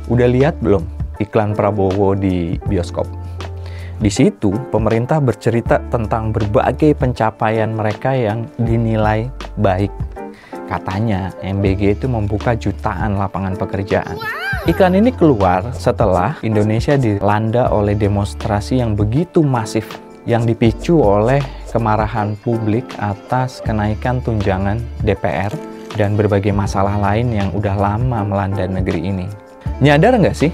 Udah lihat belum iklan Prabowo di bioskop? Di situ pemerintah bercerita tentang berbagai pencapaian mereka yang dinilai baik. Katanya MBG itu membuka jutaan lapangan pekerjaan. Iklan ini keluar setelah Indonesia dilanda oleh demonstrasi yang begitu masif yang dipicu oleh kemarahan publik atas kenaikan tunjangan DPR dan berbagai masalah lain yang udah lama melanda negeri ini. Nyadar nggak sih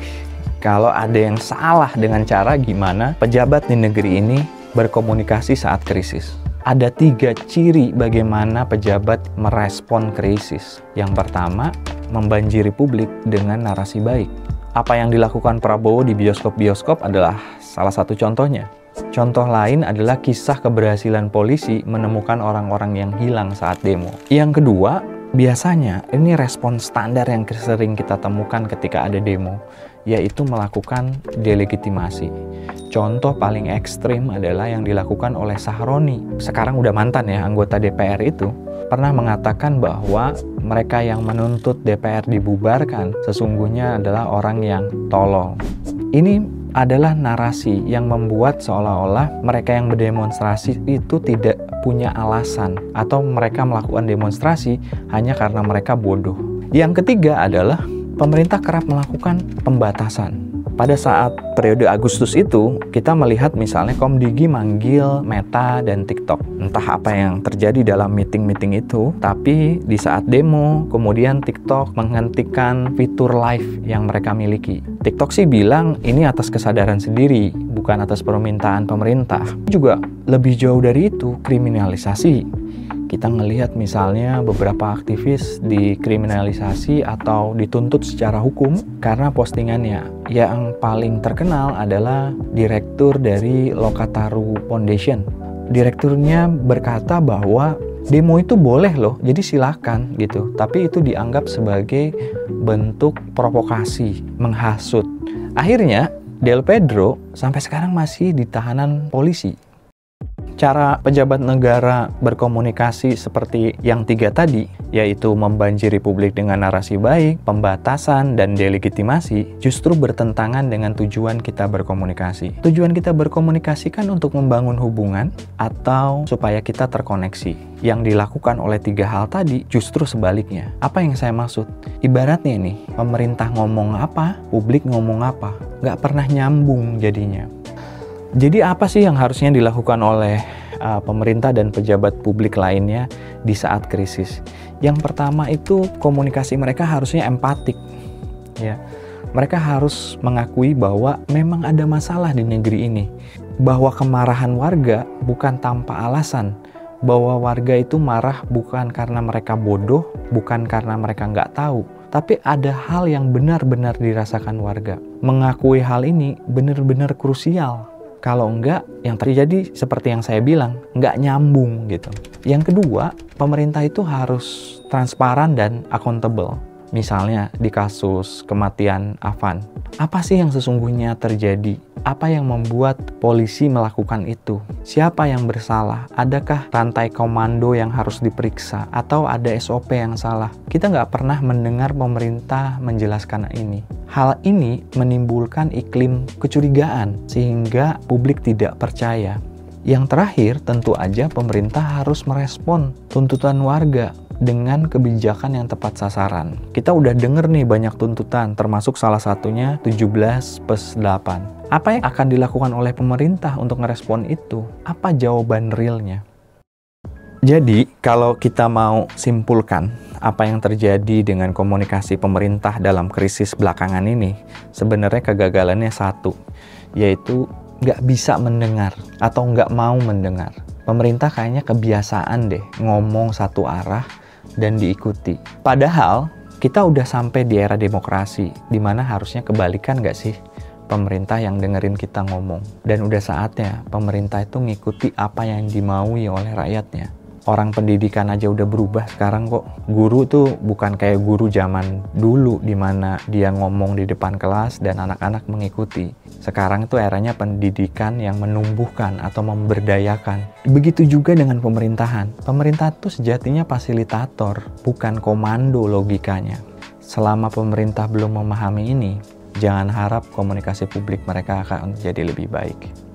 kalau ada yang salah dengan cara gimana pejabat di negeri ini berkomunikasi saat krisis? Ada 3 ciri bagaimana pejabat merespon krisis. Yang pertama, membanjiri publik dengan narasi baik. Apa yang dilakukan Prabowo di bioskop-bioskop adalah salah satu contohnya. Contoh lain adalah kisah keberhasilan polisi menemukan orang-orang yang hilang saat demo. Yang kedua, biasanya ini respon standar yang sering kita temukan ketika ada demo, yaitu melakukan delegitimasi. Contoh paling ekstrim adalah yang dilakukan oleh Sahroni, sekarang udah mantan ya, anggota DPR itu, pernah mengatakan bahwa mereka yang menuntut DPR dibubarkan sesungguhnya adalah orang yang tolol. Ini adalah narasi yang membuat seolah-olah mereka yang berdemonstrasi itu tidak punya alasan atau mereka melakukan demonstrasi hanya karena mereka bodoh. Yang ketiga adalah pemerintah kerap melakukan pembatasan. Pada saat periode Agustus itu, kita melihat misalnya Komdigi manggil Meta dan TikTok. Entah apa yang terjadi dalam meeting-meeting itu, tapi di saat demo, kemudian TikTok menghentikan fitur live yang mereka miliki. TikTok sih bilang ini atas kesadaran sendiri, bukan atas permintaan pemerintah. Juga lebih jauh dari itu, kriminalisasi. Kita ngelihat misalnya beberapa aktivis dikriminalisasi atau dituntut secara hukum karena postingannya. Yang paling terkenal adalah direktur dari Lokataru Foundation. Direkturnya berkata bahwa demo itu boleh loh, jadi silakan gitu. Tapi itu dianggap sebagai bentuk provokasi, menghasut. Akhirnya Del Pedro sampai sekarang masih di tahanan polisi. Cara pejabat negara berkomunikasi seperti yang 3 tadi, yaitu membanjiri publik dengan narasi baik, pembatasan, dan delegitimasi, justru bertentangan dengan tujuan kita berkomunikasi. Tujuan kita berkomunikasi kan untuk membangun hubungan atau supaya kita terkoneksi. Yang dilakukan oleh 3 hal tadi justru sebaliknya. Apa yang saya maksud? Ibaratnya nih, pemerintah ngomong apa, publik ngomong apa. Nggak pernah nyambung jadinya. Jadi apa sih yang harusnya dilakukan oleh pemerintah dan pejabat publik lainnya di saat krisis? Yang pertama itu komunikasi mereka harusnya empatik. Ya. Mereka harus mengakui bahwa memang ada masalah di negeri ini. Bahwa kemarahan warga bukan tanpa alasan. Bahwa warga itu marah bukan karena mereka bodoh, bukan karena mereka nggak tahu. Tapi ada hal yang benar-benar dirasakan warga. Mengakui hal ini benar-benar krusial. Kalau enggak, yang terjadi seperti yang saya bilang, enggak nyambung gitu. Yang kedua, pemerintah itu harus transparan dan accountable. Misalnya di kasus kematian Afan. Apa sih yang sesungguhnya terjadi? Apa yang membuat polisi melakukan itu? Siapa yang bersalah? Adakah rantai komando yang harus diperiksa? Atau ada SOP yang salah? Kita nggak pernah mendengar pemerintah menjelaskan ini. Hal ini menimbulkan iklim kecurigaan sehingga publik tidak percaya. Yang terakhir, tentu aja pemerintah harus merespon tuntutan warga dengan kebijakan yang tepat sasaran. Kita udah denger nih banyak tuntutan, termasuk salah satunya 17+8. Apa yang akan dilakukan oleh pemerintah untuk merespon itu? Apa jawaban realnya? Jadi, kalau kita mau simpulkan apa yang terjadi dengan komunikasi pemerintah dalam krisis belakangan ini, sebenarnya kegagalannya satu, yaitu nggak bisa mendengar atau nggak mau mendengar. Pemerintah kayaknya kebiasaan deh ngomong satu arah dan diikuti. Padahal kita udah sampai di era demokrasi, di mana harusnya kebalikan nggak sih? Pemerintah yang dengerin kita ngomong. Dan udah saatnya pemerintah itu ngikuti apa yang dimaui oleh rakyatnya. Orang pendidikan aja udah berubah sekarang kok. Guru tuh bukan kayak guru zaman dulu di mana dia ngomong di depan kelas dan anak-anak mengikuti. Sekarang itu eranya pendidikan yang menumbuhkan atau memberdayakan. Begitu juga dengan pemerintahan. Pemerintah tuh sejatinya fasilitator, bukan komando logikanya. Selama pemerintah belum memahami ini, jangan harap komunikasi publik mereka akan jadi lebih baik.